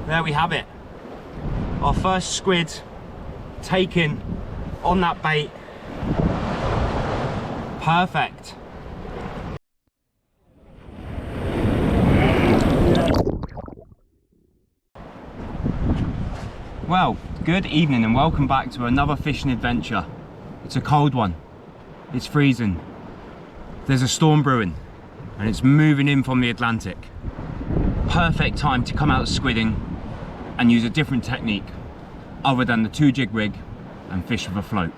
there we have it. Our first squid taken on that bait. Perfect. Well, good evening and welcome back to another fishing adventure. It's a cold one. It's freezing. There's a storm brewing and it's moving in from the Atlantic. Perfect time to come out squidding and use a different technique other than the 2-jig rig and fish with a float.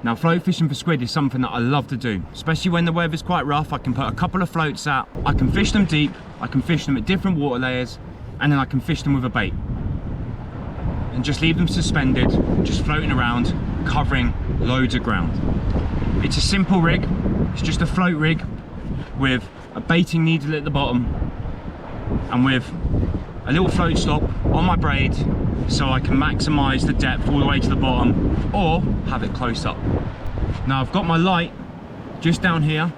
Now, float fishing for squid is something that I love to do, especially when the weather's quite rough. I can put a couple of floats out, I can fish them deep, I can fish them at different water layers, and then I can fish them with a bait. And just leave them suspended, just floating around, covering loads of ground. It's a simple rig, it's just a float rig with a baiting needle at the bottom and with a little float stop on my braid so I can maximise the depth all the way to the bottom or have it close up. Now I've got my light just down here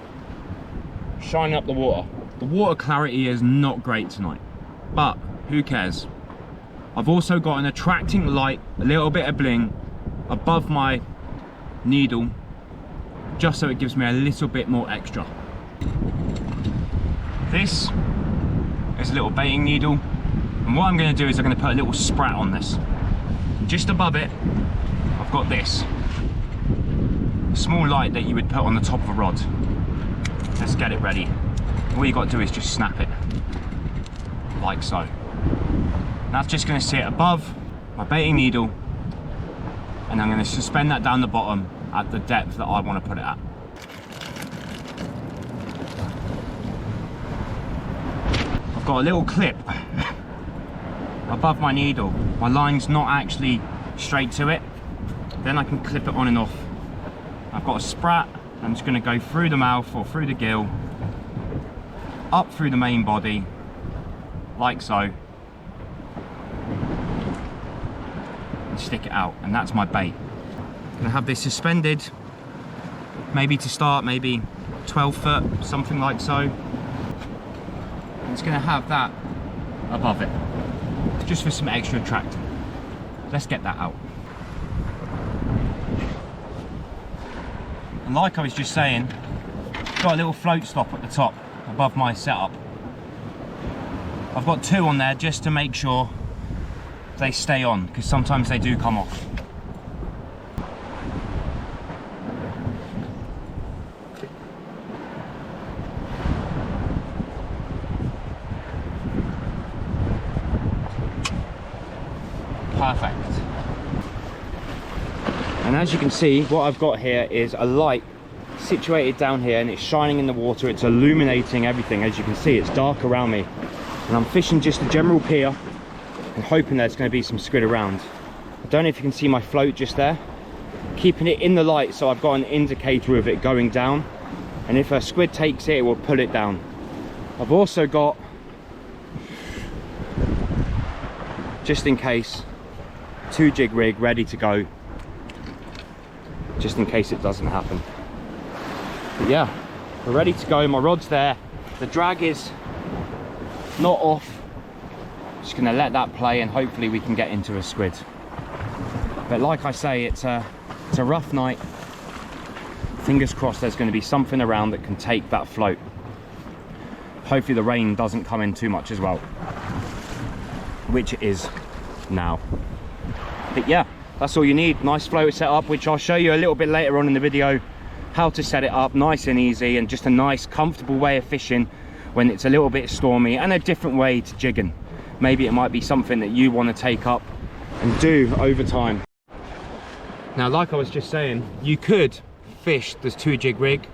shining up the water. The water clarity is not great tonight, but who cares? I've also got an attracting light, a little bit of bling above my needle just so it gives me a little bit more extra. This is a little baiting needle, and what I'm going to do is I'm going to put a little sprat on this. Just above it I've got this small light that you would put on the top of a rod. Let's get it ready. All you got to do is just snap it like so. That's just going to sit above my baiting needle and I'm going to suspend that down the bottom at the depth that I want to put it at. I've got a little clip above my needle. My line's not actually straight to it. Then I can clip it on and off. I've got a sprat. I'm just going to go through the mouth or through the gill, up through the main body, like so. And stick it out, and that's my bait. I'm gonna have this suspended, maybe to start, maybe 12 foot, something like so. And it's gonna have that above it, just for some extra attraction. Let's get that out. And like I was just saying, got a little float stop at the top above my setup. I've got 2 on there just to make sure they stay on, because sometimes they do come off. Perfect. And as you can see, what I've got here is a light situated down here and it's shining in the water. It's illuminating everything. As you can see, it's dark around me. And I'm fishing just a general pier and hoping there's going to be some squid around. I don't know if you can see my float just there. Keeping it in the light so I've got an indicator of it going down. And if a squid takes it, it will pull it down. I've also got, just in case, 2-jig rig ready to go. Just in case it doesn't happen. But yeah, we're ready to go. My rod's there. The drag is not off. Just gonna let that play and hopefully we can get into a squid. But like I say, it's a rough night. Fingers crossed there's going to be something around that can take that float. Hopefully the rain doesn't come in too much as well, which it is now. But yeah, that's all you need. Nice float set up, which I'll show you a little bit later on in the video how to set it up nice and easy, and just a nice comfortable way of fishing when it's a little bit stormy, and a different way to jigging. Maybe it might be something that you want to take up and do over time. Now, like I was just saying, you could fish this 2-jig rig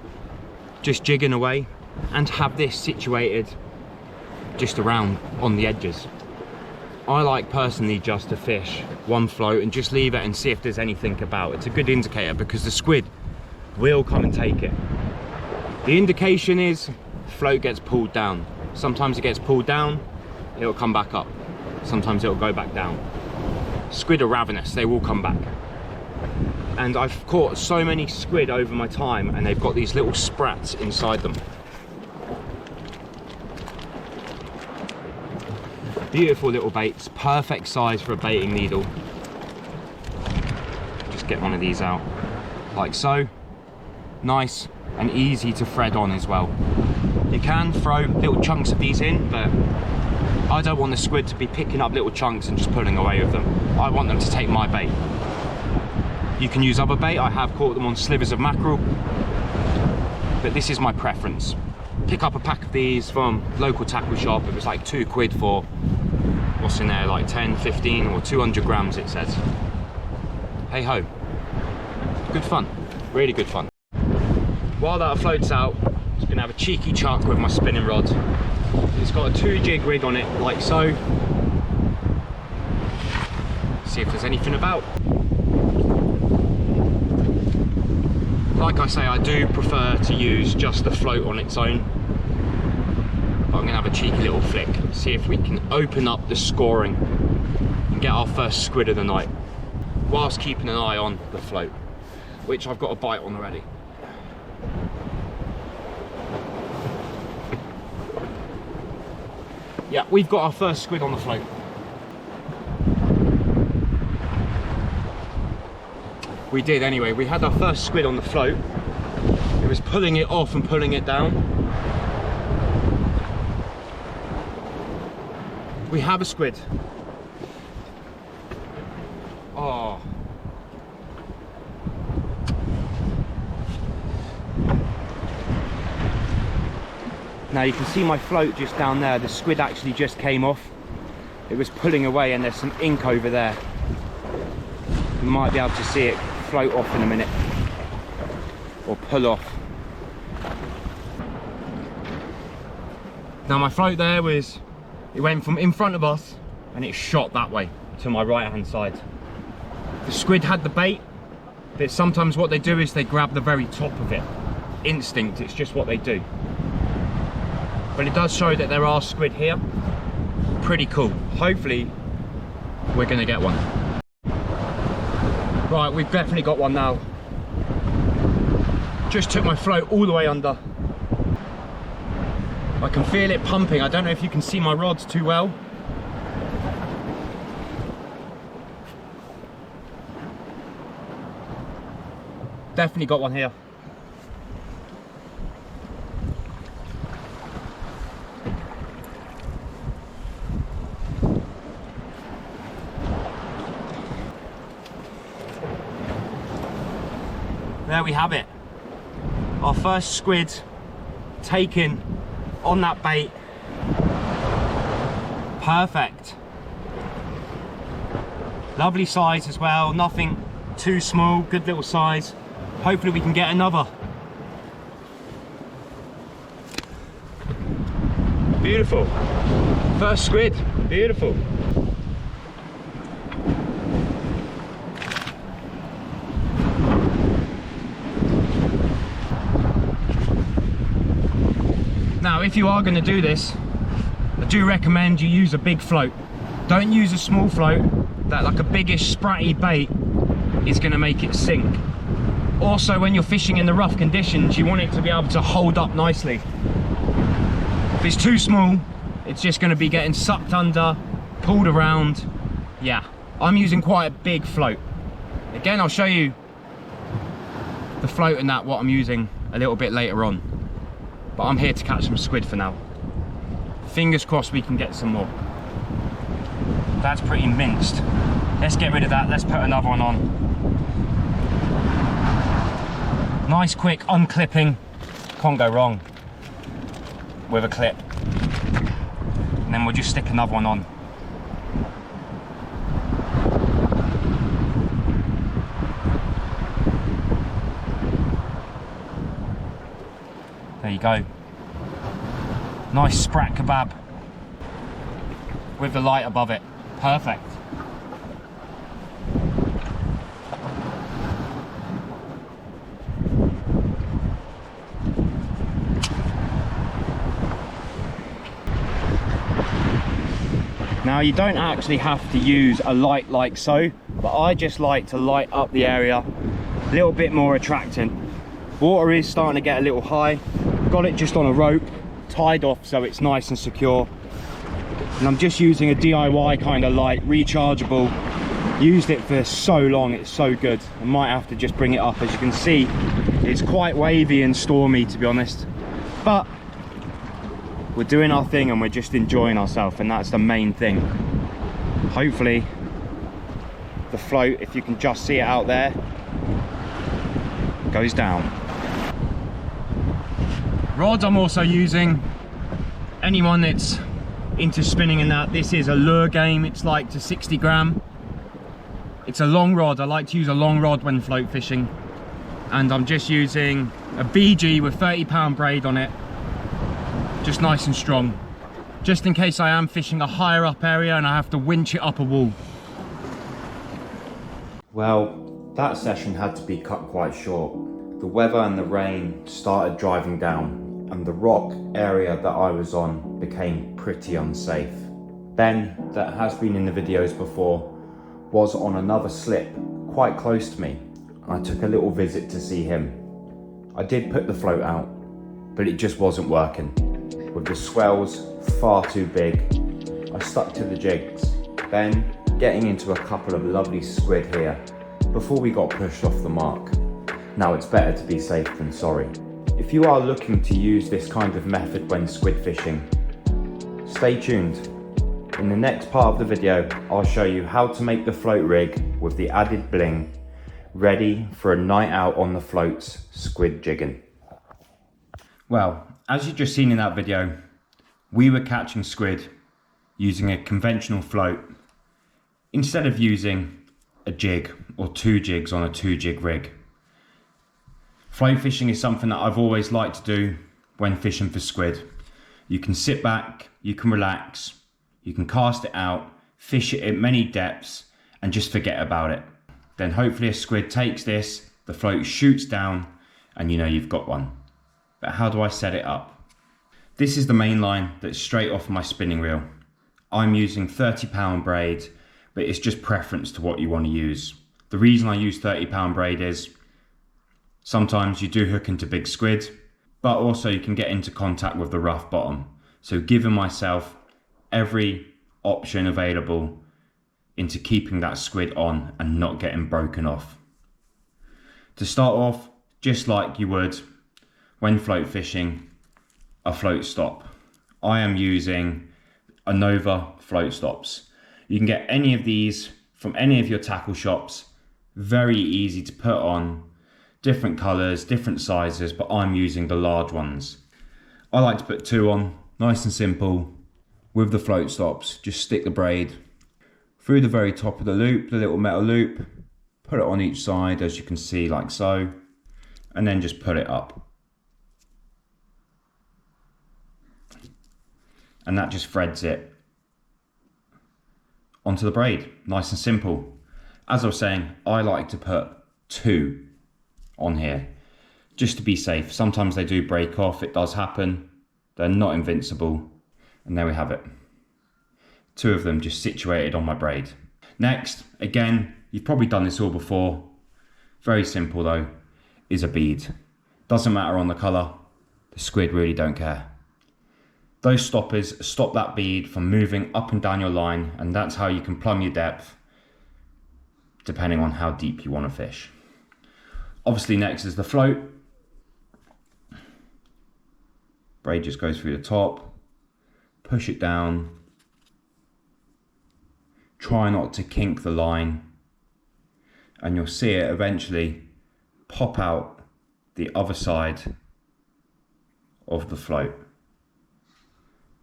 just jigging away and have this situated just around on the edges. I like personally just to fish one float and just leave it and see if there's anything about. It's a good indicator because the squid will come and take it. The indication is the float gets pulled down. Sometimes it gets pulled down, it'll come back up. Sometimes it'll go back down. Squid are ravenous, they will come back. And I've caught so many squid over my time and they've got these little sprats inside them. Beautiful little baits, perfect size for a baiting needle. Just get one of these out, like so. Nice and easy to thread on as well. You can throw little chunks of these in, but I don't want the squid to be picking up little chunks and just pulling away with them. I want them to take my bait. You can use other bait. I have caught them on slivers of mackerel, but this is my preference. Pick up a pack of these from local tackle shop. It was like £2 for, what's in there, like 10, 15 or 200 grams it says. Hey ho, good fun, really good fun. While that floats out, I'm just gonna have a cheeky chuck with my spinning rod. It's got a 2-jig rig on it, like so. See if there's anything about. Like I say, I do prefer to use just the float on its own. But I'm gonna have a cheeky little flick, see if we can open up the scoring and get our first squid of the night, whilst keeping an eye on the float, which I've got a bite on already. Yeah, we've got our first squid on the float. We did anyway, we had our first squid on the float. It was pulling it off and pulling it down. We have a squid. Oh. Now you can see my float just down there. The squid actually just came off. It was pulling away and there's some ink over there. You might be able to see it float off in a minute, or pull off. Now my float there was, it went from in front of us and it shot that way to my right hand side. The squid had the bait, but sometimes what they do is they grab the very top of it. Instinct, it's just what they do. But it does show that there are squid here. Pretty cool. Hopefully we're gonna get one. Right, we've definitely got one now. Just took my float all the way under. I can feel it pumping. I don't know if you can see my rods too well. Definitely got one here. There we have it. Our first squid taken on that bait. Perfect. Lovely size as well, nothing too small, good little size. Hopefully we can get another. Beautiful. First squid, beautiful. Now, if you are going to do this, I do recommend you use a big float. Don't use a small float. That, like a biggish spratty bait, is going to make it sink. Also, when you're fishing in the rough conditions, you want it to be able to hold up nicely. If it's too small, it's just going to be getting sucked under, pulled around. Yeah, I'm using quite a big float. Again, I'll show you the float and that, what I'm using a little bit later on. But I'm here to catch some squid for now. Fingers crossed we can get some more. That's pretty minced. Let's get rid of that. Let's put another one on. Nice quick unclipping. Can't go wrong with a clip. And then we'll just stick another one on. There you go. Nice sprat kebab with the light above it. Perfect. Now, you don't actually have to use a light like so, but I just like to light up the area a little bit more attracting. Water is starting to get a little high. Got it just on a rope, tied off so it's nice and secure. And I'm just using a DIY kind of light, rechargeable. Used it for so long, it's so good. I might have to just bring it up. As you can see, it's quite wavy and stormy, to be honest, but we're doing our thing and we're just enjoying ourselves, and that's the main thing. Hopefully the float, if you can just see it out there, goes down. Rods I'm also using, anyone that's into spinning and that, this is a lure game. It's like to 60 gram. It's a long rod. I like to use a long rod when float fishing, and I'm just using a BG with 30-pound braid on it, just nice and strong, just in case I am fishing a higher up area and I have to winch it up a wall. Well, that session had to be cut quite short. The weather and the rain started driving down, and the rock area that I was on became pretty unsafe. Ben, that has been in the videos before, was on another slip quite close to me. I took a little visit to see him. I did put the float out, but it just wasn't working. With the swells far too big, I stuck to the jigs. Ben getting into a couple of lovely squid here before we got pushed off the mark. Now it's better to be safe than sorry. If you are looking to use this kind of method when squid fishing, stay tuned. In the next part of the video, I'll show you how to make the float rig with the added bling ready for a night out on the floats squid jigging. Well, as you just seen in that video, we were catching squid using a conventional float instead of using a jig or 2 jigs on a 2 jig rig. Float fishing is something that I've always liked to do when fishing for squid. You can sit back, you can relax, you can cast it out, fish it at many depths and just forget about it. Then hopefully a squid takes this, the float shoots down and you know you've got one. But how do I set it up? This is the main line that's straight off my spinning reel. I'm using 30-pound braid, but it's just preference to what you want to use. The reason I use 30-pound braid is sometimes you do hook into big squid, but also you can get into contact with the rough bottom. So giving myself every option available into keeping that squid on and not getting broken off. To start off, just like you would when float fishing, a float stop. I am using a Nova float stops. You can get any of these from any of your tackle shops. Very easy to put on, different colors, different sizes, but I'm using the large ones. I like to put 2 on, nice and simple. With the float stops, just stick the braid through the very top of the loop, the little metal loop, put it on each side as you can see, like so, and then just put it up. And that just threads it onto the braid, nice and simple. As I was saying, I like to put 2 on here, just to be safe. Sometimes they do break off, it does happen. They're not invincible. And there we have it. 2 of them just situated on my braid. Next, again, you've probably done this all before. Very simple though, is a bead. Doesn't matter on the color, the squid really don't care. Those stoppers stop that bead from moving up and down your line, and that's how you can plumb your depth, depending on how deep you want to fish. Obviously next is the float. Braid just goes through the top. Push it down, try not to kink the line, and you'll see it eventually pop out the other side of the float.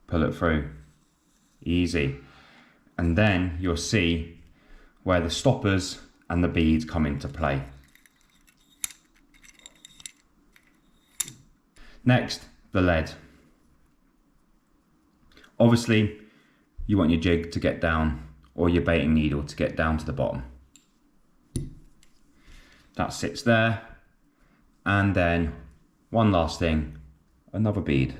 Pull it through, easy. And then you'll see where the stoppers and the beads come into play. Next, the lead. Obviously, you want your jig to get down, or your baiting needle to get down to the bottom. That sits there, and then one last thing, another bead.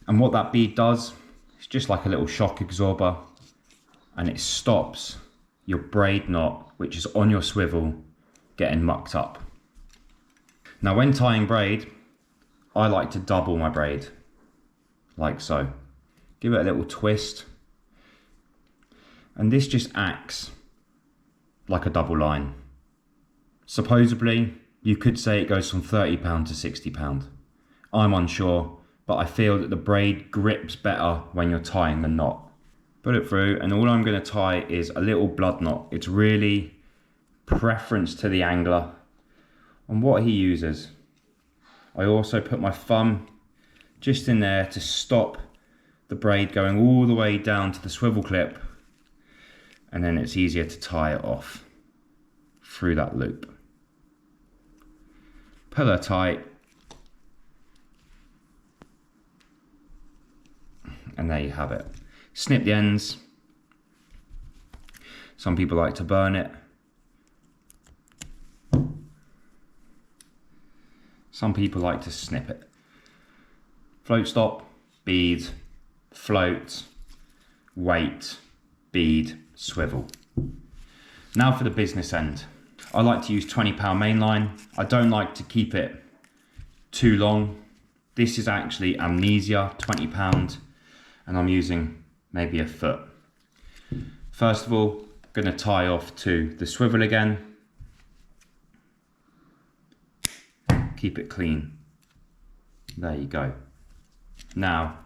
And what that bead does, it's just like a little shock absorber, and it stops your braid knot, which is on your swivel, getting mucked up. Now when tying braid, I like to double my braid, like so. Give it a little twist. And this just acts like a double line. Supposedly, you could say it goes from £30 to £60. I'm unsure, but I feel that the braid grips better when you're tying the knot. Put it through, and all I'm going to tie is a little blood knot. It's really preference to the angler and what he uses. I also put my thumb just in there to stop the braid going all the way down to the swivel clip, and then it's easier to tie it off through that loop. Pull her tight, and there you have it. Snip the ends. Some people like to burn it. Some people like to snip it. Float stop, bead, float, weight, bead, swivel. Now for the business end. I like to use 20 pound mainline. I don't like to keep it too long. This is actually Amnesia, 20 pound, and I'm using maybe a foot. First of all, I'm gonna tie off to the swivel again. Keep it clean. There you go. Now,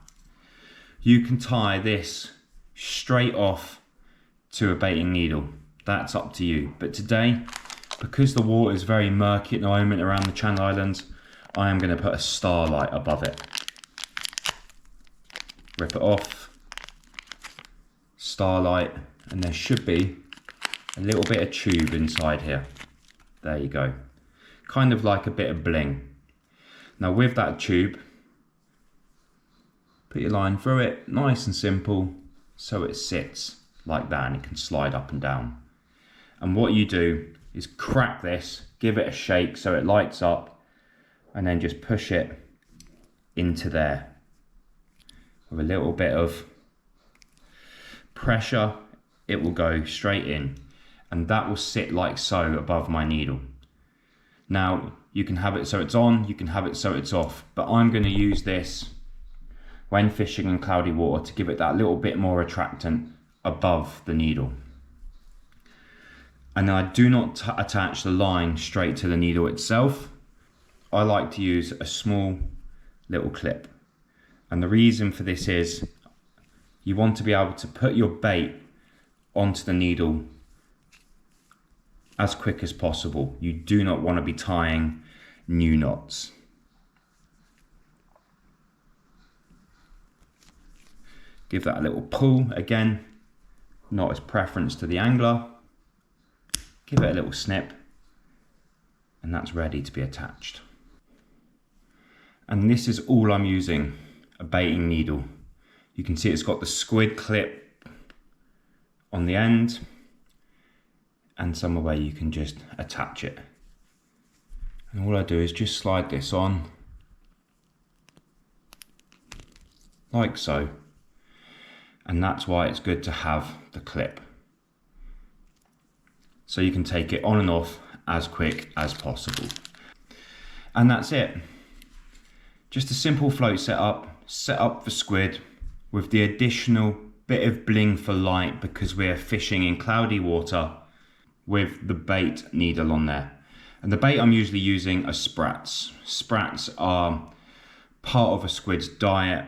you can tie this straight off to a baiting needle. That's up to you. But today, because the water is very murky at the moment around the Channel Islands, I am going to put a starlight above it. Rip it off. Starlight, and there should be a little bit of tube inside here. There you go. Kind of like a bit of bling. Now with that tube, put your line through it, nice and simple, so it sits like that and it can slide up and down. And what you do is crack this, give it a shake so it lights up, and then just push it into there. With a little bit of pressure, it will go straight in, and that will sit like so above my needle. Now you can have it so it's on, you can have it so it's off, but I'm going to use this when fishing in cloudy water to give it that little bit more attractant above the needle. And I do not attach the line straight to the needle itself. I like to use a small little clip. And the reason for this is you want to be able to put your bait onto the needle as quick as possible. You do not want to be tying new knots. Give that a little pull again, not as preference to the angler. Give it a little snip, and that's ready to be attached. And this is all I'm using, a baiting needle. You can see it's got the squid clip on the end, and somewhere where you can just attach it. And all I do is just slide this on, like so. And that's why it's good to have the clip. So you can take it on and off as quick as possible. And that's it. Just a simple float setup, set up for squid with the additional bit of bling for light because we're fishing in cloudy water with the bait needle on there. And the bait I'm usually using are sprats. Sprats are part of a squid's diet.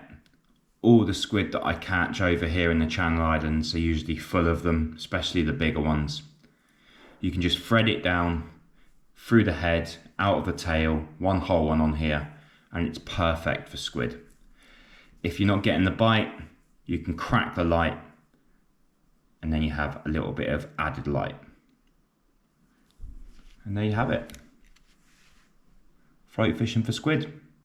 All the squid that I catch over here in the Channel Islands are usually full of them, especially the bigger ones. You can just thread it down through the head, out of the tail, one whole one on here, and it's perfect for squid. If you're not getting the bite, you can crack the light, and then you have a little bit of added light. And there you have it. Float fishing for squid.